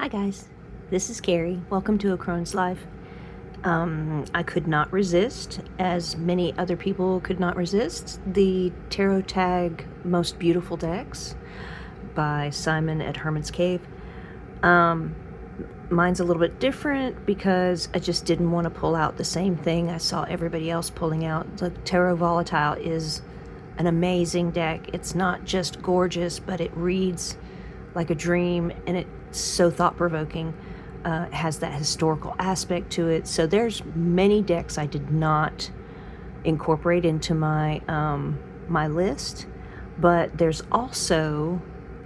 Hi guys, this is Carrie. Welcome to A Crone's Life. I could not resist, as many other people could not resist, the Tarot Tag Most Beautiful Decks by Simon at Hermit's Cave. Mine's a little bit different because I just didn't want to pull out the same thing I saw everybody else pulling out. The Tarot Volatile is an amazing deck. It's not just gorgeous, but it reads like a dream, and it's so thought-provoking. It has that historical aspect to it. So there's many decks I did not incorporate into my my list, but there's also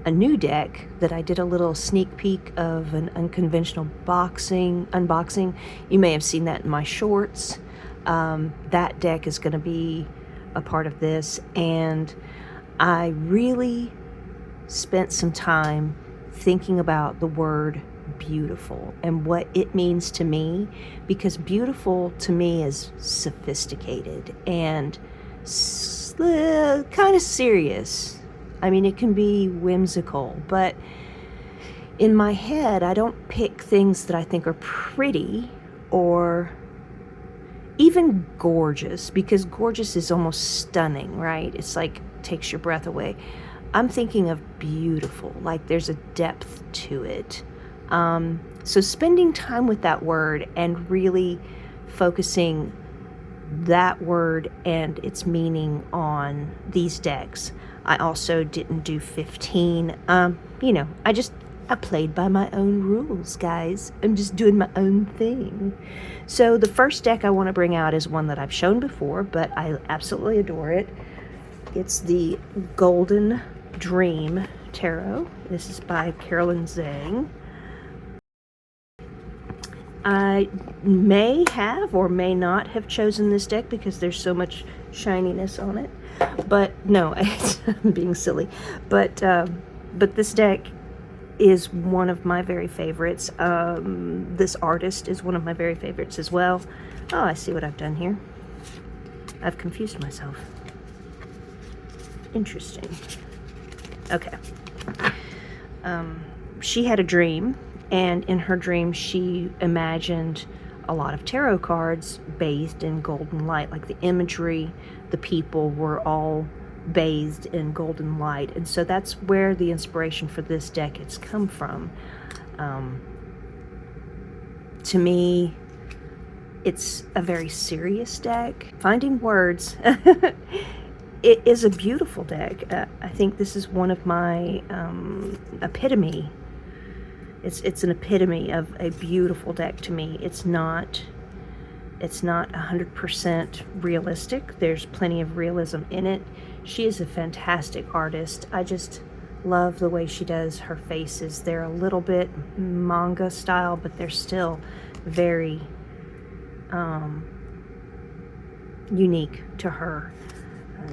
a new deck that I did a little sneak peek of, an unconventional unboxing. You may have seen that in my shorts. That deck is going to be a part of this, and I really spent some time thinking about the word beautiful and what it means to me, because beautiful to me is sophisticated and kind of serious. I mean, it can be whimsical, but in my head, I don't pick things that I think are pretty or even gorgeous, because gorgeous is almost stunning, right? It's like takes your breath away. I'm thinking of beautiful, like there's a depth to it. So spending time with that word and really focusing that word and its meaning on these decks. I also didn't do 15. I played by my own rules, guys. I'm just doing my own thing. So the first deck I want to bring out is one that I've shown before, but I absolutely adore it. It's the Golden Dream Tarot. This is by Carolyn Zing. I may have or may not have chosen this deck because there's so much shininess on it. But no, I'm being silly. But this deck is one of my very favorites. This artist is one of my very favorites as well. Oh, I see what I've done here. I've confused myself. Interesting. Okay. She had a dream, and in her dream she imagined a lot of tarot cards bathed in golden light. Like the imagery, the people were all bathed in golden light, and so that's where the inspiration for this deck has come from. To me, it's a very serious deck. Finding words. It is a beautiful deck. I think this is one of my epitome. It's an epitome of a beautiful deck to me. It's not 100% realistic. There's plenty of realism in it. She is a fantastic artist. I just love the way she does her faces. They're a little bit manga style, but they're still very unique to her.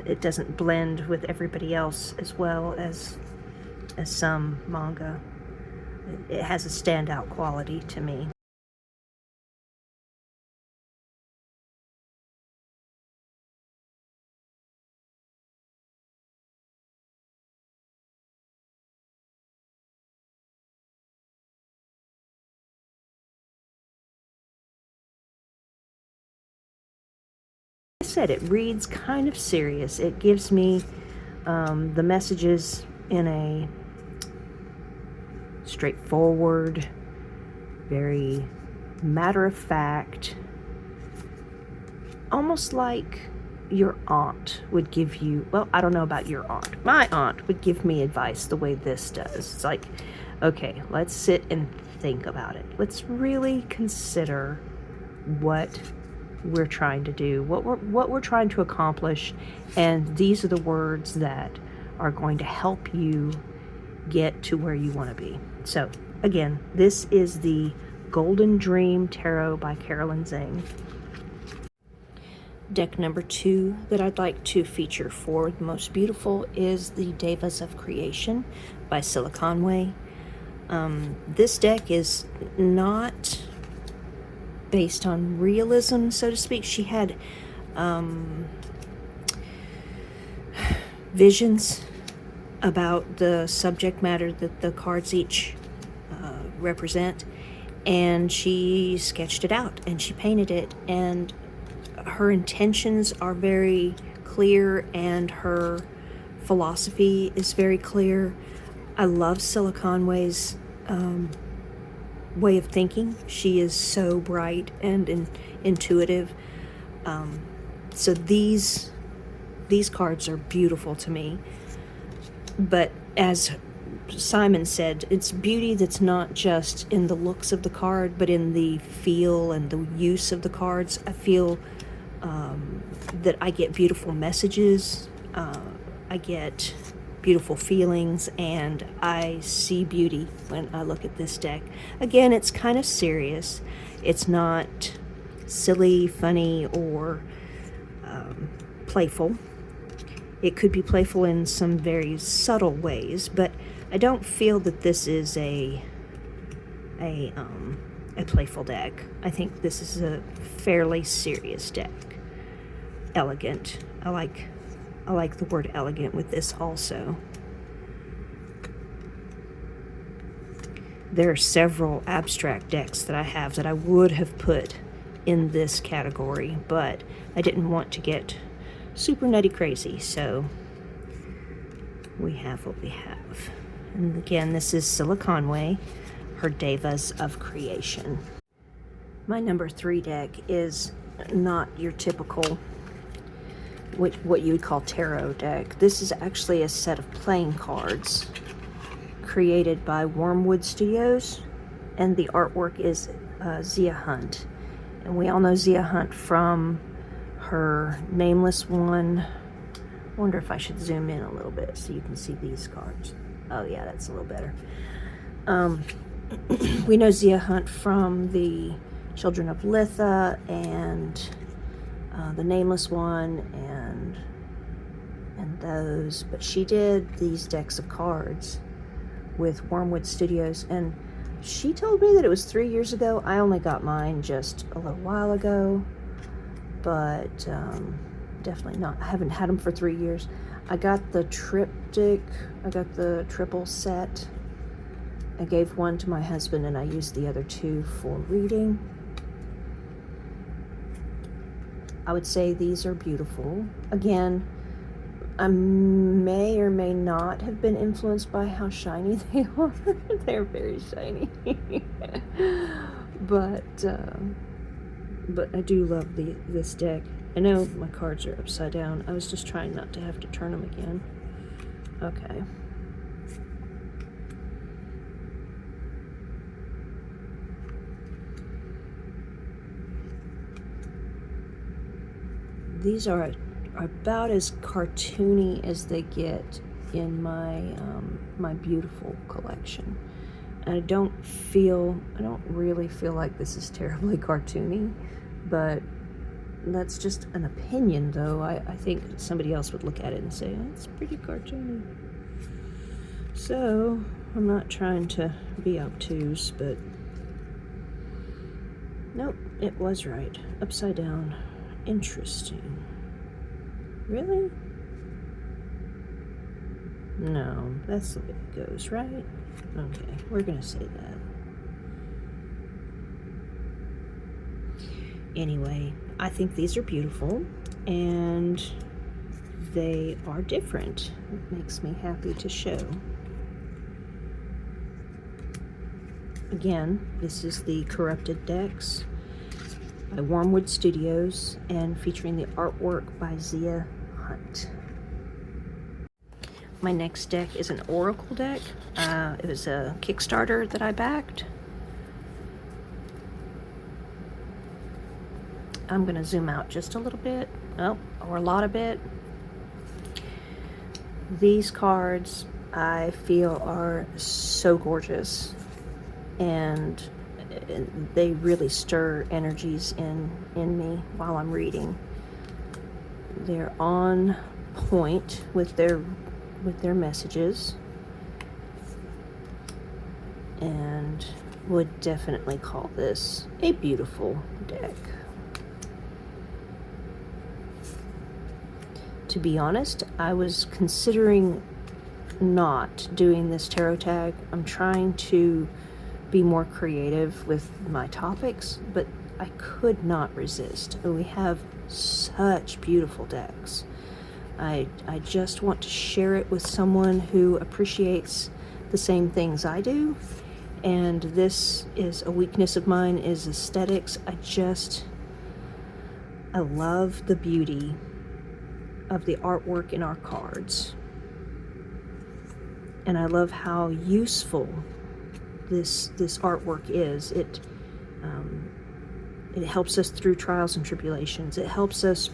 It doesn't blend with everybody else as well as some manga. It has a standout quality to me. I said it reads kind of serious. It gives me the messages in a straightforward, very matter-of-fact, almost like your aunt would give you, well, I don't know about your aunt. My aunt would give me advice the way this does. It's like, okay, let's sit and think about it. Let's really consider what we're trying to do, what we're trying to accomplish, and these are the words that are going to help you get to where you want to be. So again, this is the Golden Dream Tarot by Carolyn Zing. Deck number 2 that I'd like to feature for the most beautiful is the Devas of Creation by Cilla Conway. This deck is not based on realism, so to speak. She had visions about the subject matter that the cards each represent. And she sketched it out and she painted it, and her intentions are very clear and her philosophy is very clear. I love Cilla Conway's way of thinking. She is so bright and intuitive. So these cards are beautiful to me. But as Simon said, it's beauty that's not just in the looks of the card, but in the feel and the use of the cards. I feel that I get beautiful messages, I get beautiful feelings, and I see beauty when I look at this deck. Again, it's kind of serious. It's not silly, funny, or playful. It could be playful in some very subtle ways, but I don't feel that this is a playful deck. I think this is a fairly serious deck. Elegant. I like the word elegant with this also. There are several abstract decks that I have that I would have put in this category, but I didn't want to get super nutty crazy, so we have what we have. And again, this is Cilla Conway, her Devas of Creation. My number 3 deck is not your typical, what you would call tarot deck. This is actually a set of playing cards created by Wyrmwood Studios, and the artwork is Zia Hunt. And we all know Zia Hunt from her Nameless one. I wonder if I should zoom in a little bit so you can see these cards. Oh yeah, that's a little better. We know Zia Hunt from the Children of Litha and the Nameless one and those, but she did these decks of cards with Wyrmwood Studios, and she told me that it was 3 years ago. I only got mine just a little while ago, but definitely not. I haven't had them for 3 years. I got the triptych, I got the triple set. I gave one to my husband and I used the other 2 for reading. I would say these are beautiful. Again, I may or may not have been influenced by how shiny they are. They're very shiny. But I do love this deck. I know my cards are upside down. I was just trying not to have to turn them again. Okay. These are about as cartoony as they get in my my beautiful collection. And I don't really feel like this is terribly cartoony, but that's just an opinion, though. I think somebody else would look at it and say, oh, it's pretty cartoony. So I'm not trying to be obtuse, but nope, it was right. Upside down. Interesting. Really? No, that's the way it goes, right? Okay, we're gonna say that. Anyway, I think these are beautiful, and they are different. It makes me happy to show. Again, this is the Corrupted Decks by Wyrmwood Studios and featuring the artwork by Zia Hunt. My next deck is an Oracle deck. It was a Kickstarter that I backed. I'm going to zoom out just a little bit, or a lot of bit. These cards I feel are so gorgeous, and they really stir energies in me while I'm reading. They're on point with their messages, and would definitely call this a beautiful deck. To be honest, I was considering not doing this tarot tag. I'm trying to be more creative with my topics, but I could not resist. We have such beautiful decks. I just want to share it with someone who appreciates the same things I do, and this is a weakness of mine, is aesthetics. I love the beauty of the artwork in our cards, and I love how useful this artwork is. It helps us through trials and tribulations. It helps us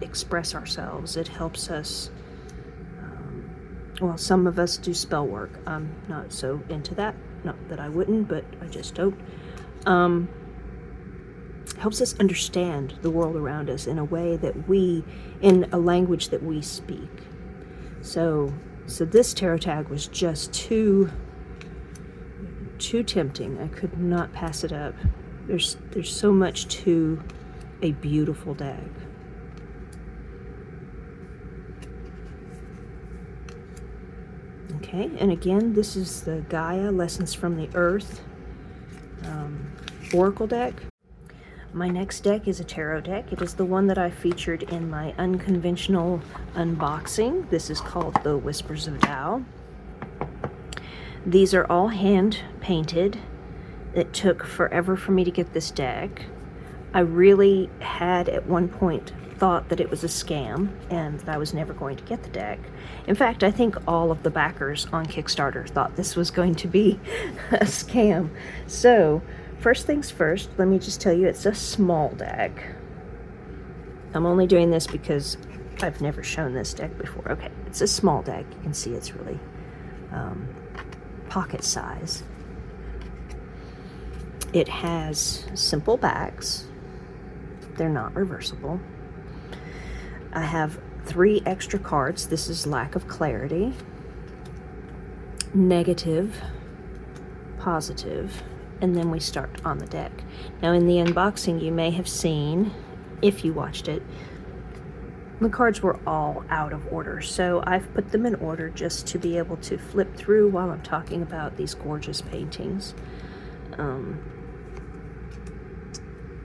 express ourselves. It helps us, well, some of us do spell work. I'm not so into that. Not that I wouldn't, but I just don't. Helps us understand the world around us in a way that in a language that we speak. So this tarot tag was just too tempting. I could not pass it up. There's so much to a beautiful deck. Okay, and again, this is the Gaia Lessons from the Earth Oracle deck. My next deck is a tarot deck. It is the one that I featured in my unconventional unboxing. This is called the Whispers of Tao. These are all hand painted. It took forever for me to get this deck. I really had at one point thought that it was a scam and that I was never going to get the deck. In fact, I think all of the backers on Kickstarter thought this was going to be a scam. So, first things first, let me just tell you it's a small deck. I'm only doing this because I've never shown this deck before. Okay, it's a small deck. You can see it's really pocket size. It has simple backs. They're not reversible. I have 3 extra cards. This is lack of clarity, negative, positive, and then we start on the deck. Now in the unboxing, you may have seen, if you watched it, the cards were all out of order. So I've put them in order just to be able to flip through while I'm talking about these gorgeous paintings.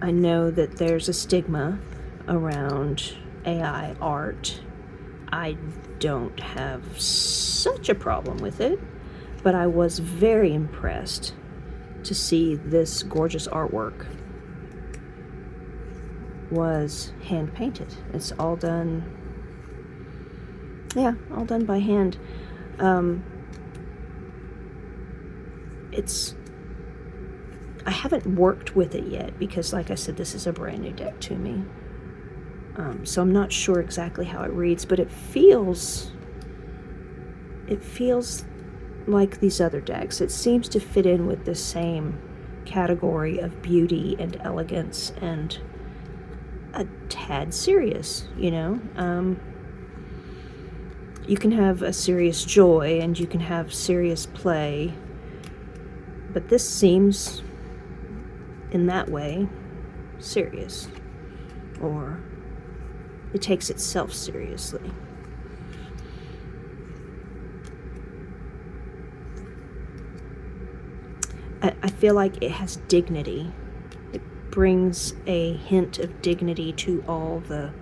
I know that there's a stigma around AI art. I don't have such a problem with it, but I was very impressed to see this gorgeous artwork was hand painted. It's all done, all done by hand. I haven't worked with it yet because, like I said, this is a brand new deck to me. So I'm not sure exactly how it reads, but it feels like these other decks. It seems to fit in with the same category of beauty and elegance and a tad serious, you know? You can have a serious joy and you can have serious play, but this seems, in that way, serious, or it takes itself seriously. I feel like it has dignity. It brings a hint of dignity to all the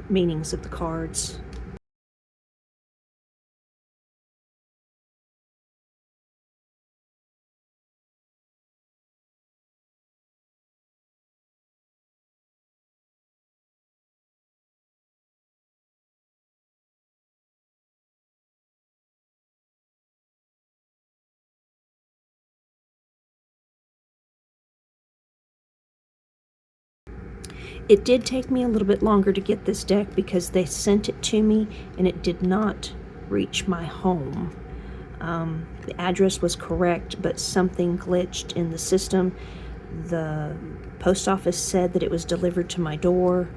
meanings of the cards. It did take me a little bit longer to get this deck because they sent it to me and it did not reach my home. The address was correct, but something glitched in the system. The post office said that it was delivered to my door.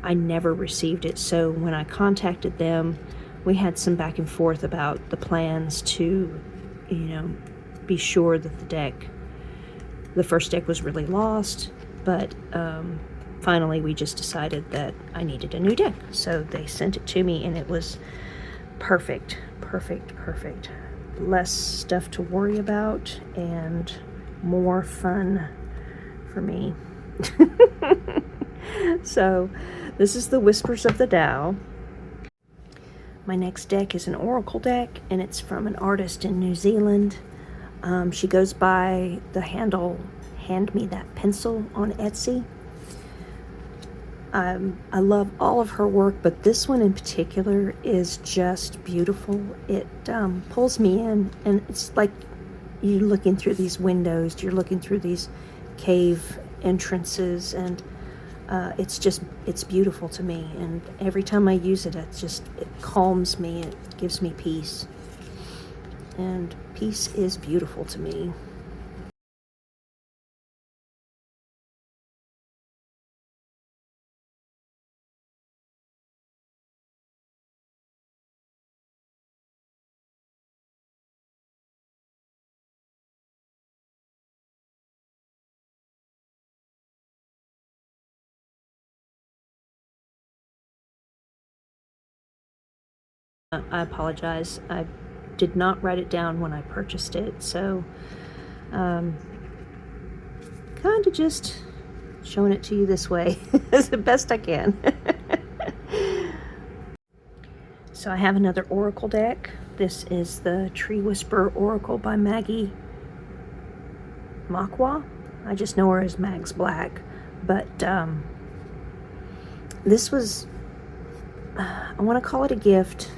I never received it, so when I contacted them, we had some back and forth about the plans to, be sure that the first deck was really lost, but finally we just decided that I needed a new deck. So they sent it to me and it was perfect. less stuff to worry about and more fun for me. So this is the Whispers of the Tao. My next deck is an oracle deck, and it's from an artist in New Zealand. She goes by the handle Hand Me That Pencil on Etsy. I love all of her work, but this one in particular is just beautiful. It pulls me in, and it's like you're looking through these windows, you're looking through these cave entrances, and it's beautiful to me. And every time I use it, it calms me, it gives me peace. And peace is beautiful to me. I apologize. I did not write it down when I purchased it, so kind of just showing it to you this way as the best I can. So I have another oracle deck. This is the Tree Whisperer Oracle by Maggie Makwa. I just know her as Mags Black, but this was, I want to call it a gift.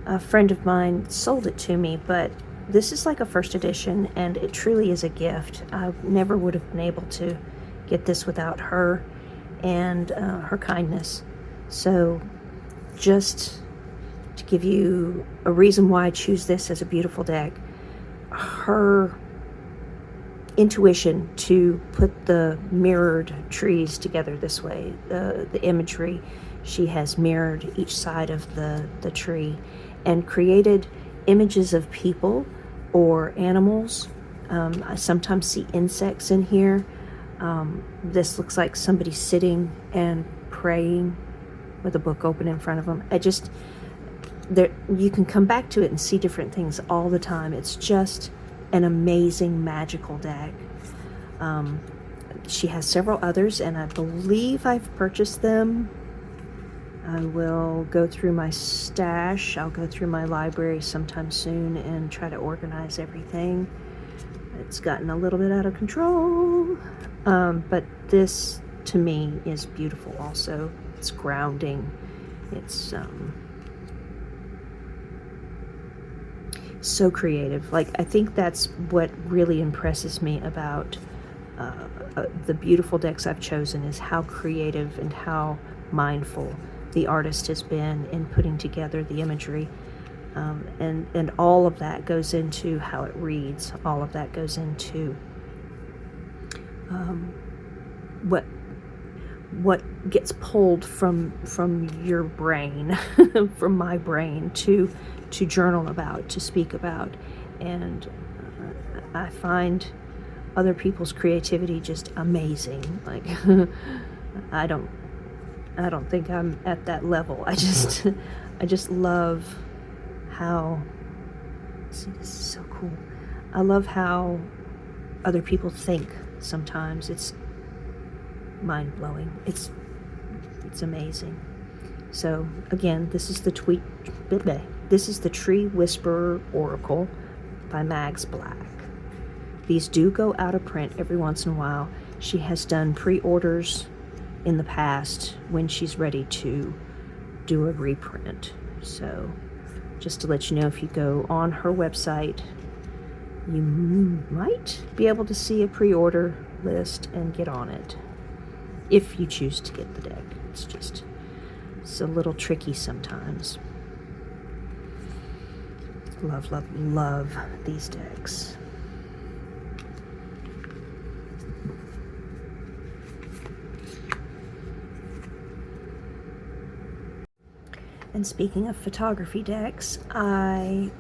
A friend of mine sold it to me, but this is like a first edition, and it truly is a gift. I never would have been able to get this without her and her kindness. So just to give you a reason why I choose this as a beautiful deck, her intuition to put the mirrored trees together this way, the imagery, she has mirrored each side of the tree and created images of people or animals. I sometimes see insects in here. This looks like somebody sitting and praying with a book open in front of them. You can come back to it and see different things all the time. It's just an amazing magical deck. She has several others, and I believe I've purchased them. I will go through my stash. I'll go through my library sometime soon and try to organize everything. It's gotten a little bit out of control, but this to me is beautiful also. It's grounding. It's so creative. Like, I think that's what really impresses me about the beautiful decks I've chosen, is how creative and how mindful the artist has been in putting together the imagery, and all of that goes into how it reads. All of that goes into what gets pulled from your brain, from my brain, to journal about, to speak about. And I find other people's creativity just amazing. Like, I don't think I'm at that level. I just love how, see, this is so cool. I love how other people think sometimes. It's mind-blowing. It's amazing. So again, this is the Tree Whisperer Oracle by Mags Black. These do go out of print every once in a while. She has done pre-orders in the past when she's ready to do a reprint. So just to let you know, if you go on her website, you might be able to see a pre-order list and get on it if you choose to get the deck. It's a little tricky sometimes. Love, love, love these decks. And speaking of photography decks, I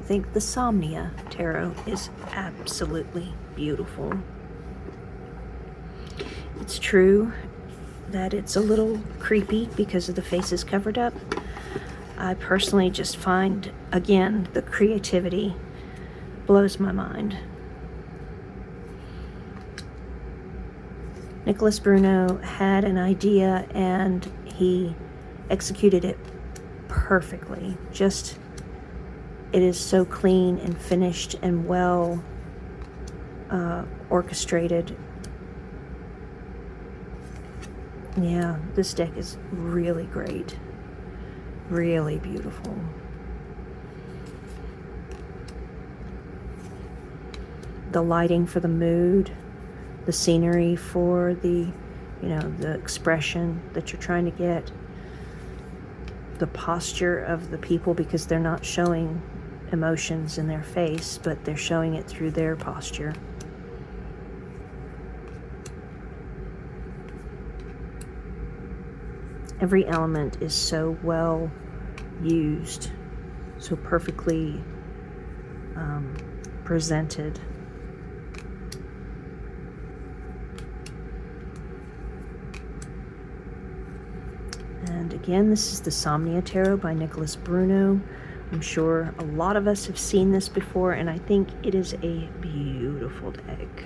think the Somnia tarot is absolutely beautiful. It's true that it's a little creepy because of the faces covered up, I personally just find, again, the creativity blows my mind. Nicholas Bruno had an idea and he executed it perfectly. Just, it is so clean and finished and well orchestrated. Yeah, this deck is really great. Really beautiful. The lighting for the mood, the scenery for the, the expression that you're trying to get, the posture of the people, because they're not showing emotions in their face, but they're showing it through their posture. Every element is so well used, so perfectly presented. And again, this is the Somnia Tarot by Nicholas Bruno. I'm sure a lot of us have seen this before, and I think it is a beautiful deck.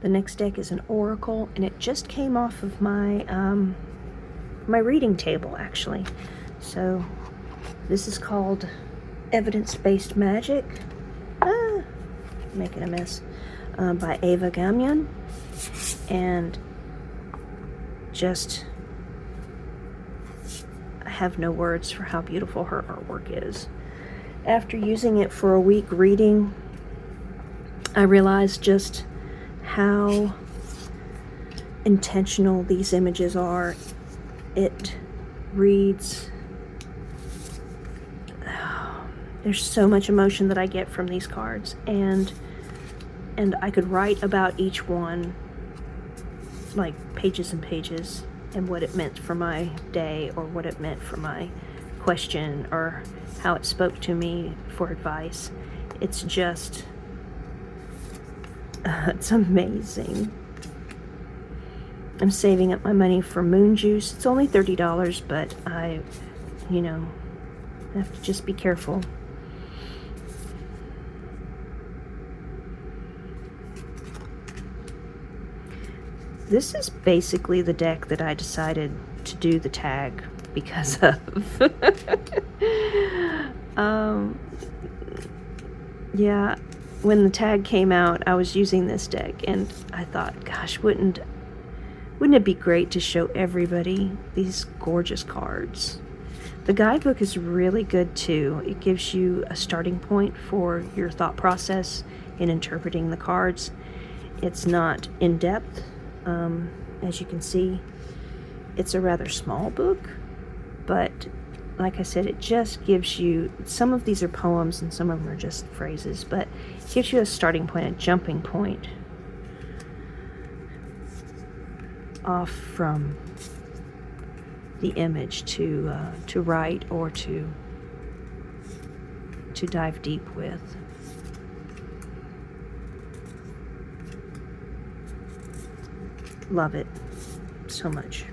The next deck is an oracle, and it just came off of my my reading table, actually. So this is called Evidence-Based Magic, making a mess, by Ava Gamayun, and just, I have no words for how beautiful her artwork is. After using it for a week reading, I realized just how intentional these images are. It reads, there's so much emotion that I get from these cards, and I could write about each one like pages and pages, and what it meant for my day, or what it meant for my question, or how it spoke to me for advice. It's just it's amazing. I'm saving up my money for Moon Juice. It's only $30, but I have to just be careful. This is basically the deck that I decided to do the tag because of. Yeah, when the tag came out, I was using this deck, and I thought, gosh, wouldn't it be great to show everybody these gorgeous cards? The guidebook is really good too. It gives you a starting point for your thought process in interpreting the cards. It's not in depth. As you can see, it's a rather small book, but like I said, it just gives you, some of these are poems and some of them are just phrases, but it gives you a starting point, a jumping point off from the image to write or to dive deep with. Love it so much.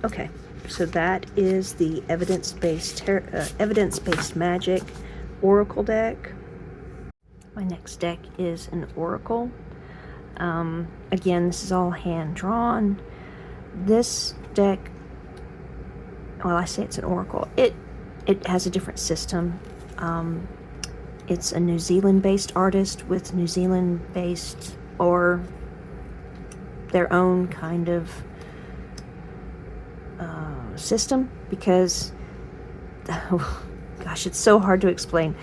Okay, so that is the evidence-based magic oracle deck. My next deck is an oracle. Again, this is all hand drawn. This deck, well, I say it's an oracle. It has a different system. It's a New Zealand-based artist with New Zealand-based or their own kind of system, because gosh, it's so hard to explain.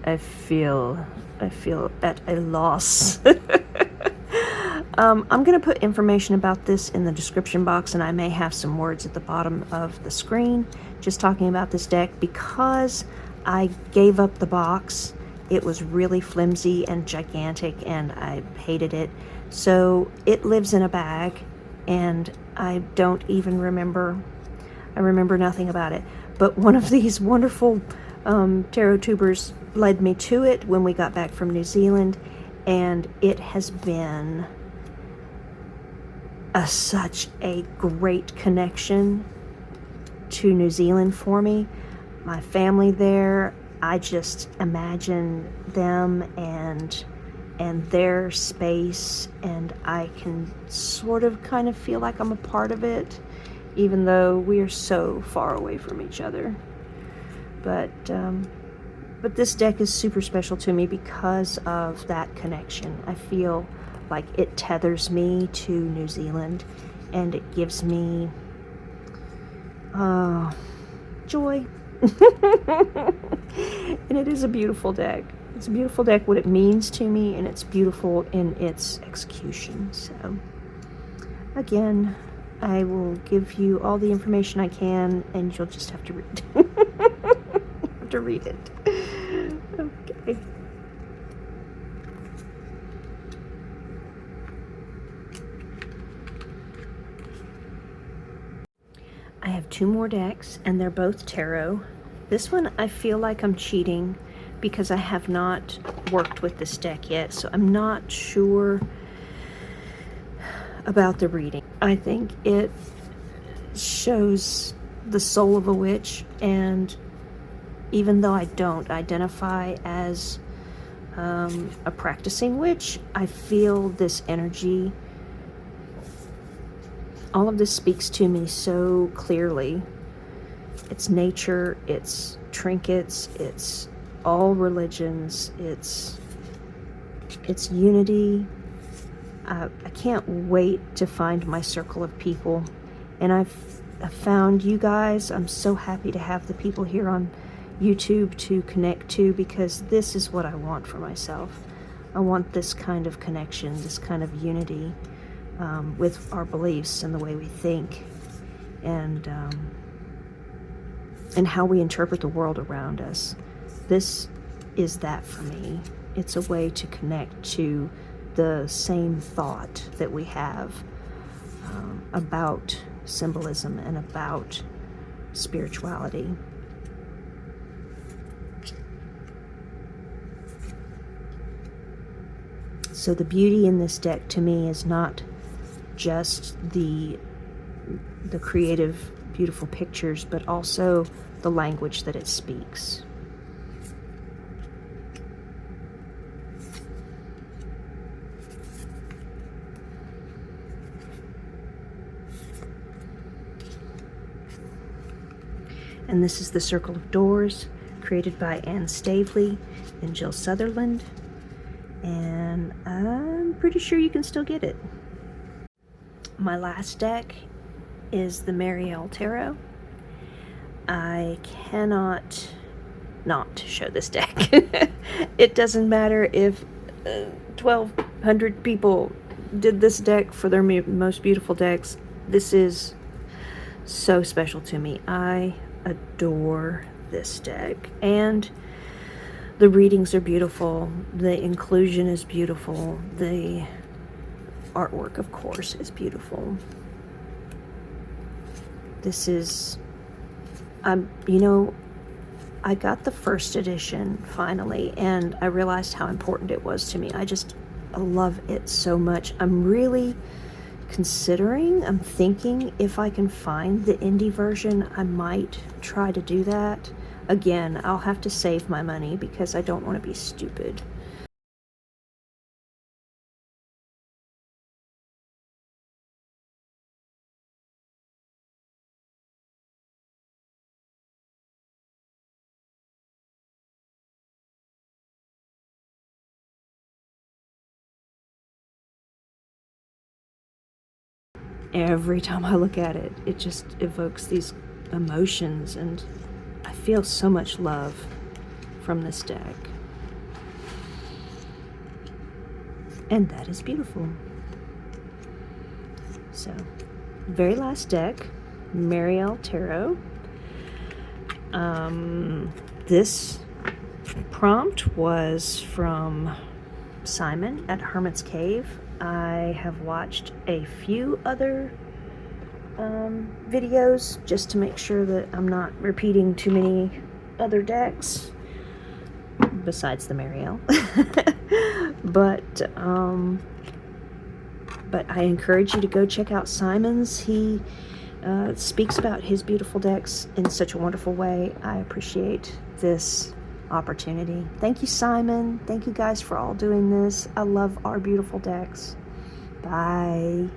I feel at a loss. I'm going to put information about this in the description box, and I may have some words at the bottom of the screen just talking about this deck, because I gave up the box. It was really flimsy and gigantic, and I hated it. So it lives in a bag, and I don't even remember. I remember nothing about it. But one of these wonderful tarot tubers led me to it when we got back from New Zealand, and it has been such a great connection to New Zealand for me. My family there, I just imagine them and their space, and I can sort of kind of feel like I'm a part of it, even though we are so far away from each other. But this deck is super special to me because of that connection. I feel like it tethers me to New Zealand, and it gives me joy. And it is a beautiful deck. It's a beautiful deck, what it means to me, and it's beautiful in its execution. So, again, I will give you all the information I can, and you'll just have to read. Have to read it. Okay. I have 2 more decks, and they're both tarot. This one, I feel like I'm cheating because I have not worked with this deck yet, so I'm not sure about the reading. I think it shows the soul of a witch, and even though I don't identify as a practicing witch, I feel this energy. All of this speaks to me so clearly. It's nature, it's trinkets, it's all religions, it's unity. I can't wait to find my circle of people, and I've found you guys. I'm so happy to have the people here on YouTube to connect to, because this is what I want for myself. I want this kind of connection, this kind of unity with our beliefs and the way we think, and how we interpret the world around us. This is that for me. It's a way to connect to the same thought that we have about symbolism and about spirituality. So the beauty in this deck to me is not just the creative, beautiful pictures, but also the language that it speaks. And this is the Circle of Doors, created by Anne Staveley and Jill Sutherland. And I'm pretty sure you can still get it. My last deck is the Marielle Tarot. I cannot not show this deck. It doesn't matter if 1,200 people did this deck for their most beautiful decks. This is so special to me. I adore this deck, and the readings are beautiful, the inclusion is beautiful, the artwork, of course, is beautiful. This is, I got the first edition finally, and I realized how important it was to me. I love it so much. I'm really I'm thinking if I can find the indie version, I might try to do that. Again, I'll have to save my money because I don't want to be stupid. Every time I look at it, it just evokes these emotions, and I feel so much love from this deck. And that is beautiful. So, very last deck, Marielle Tarot. This prompt was from Simon at Hermit's Cave. I have watched a few other videos just to make sure that I'm not repeating too many other decks besides the Marielle. But I encourage you to go check out Simon's. He speaks about his beautiful decks in such a wonderful way. I appreciate this opportunity. Thank you, Simon. Thank you guys for all doing this. I love our beautiful decks. Bye.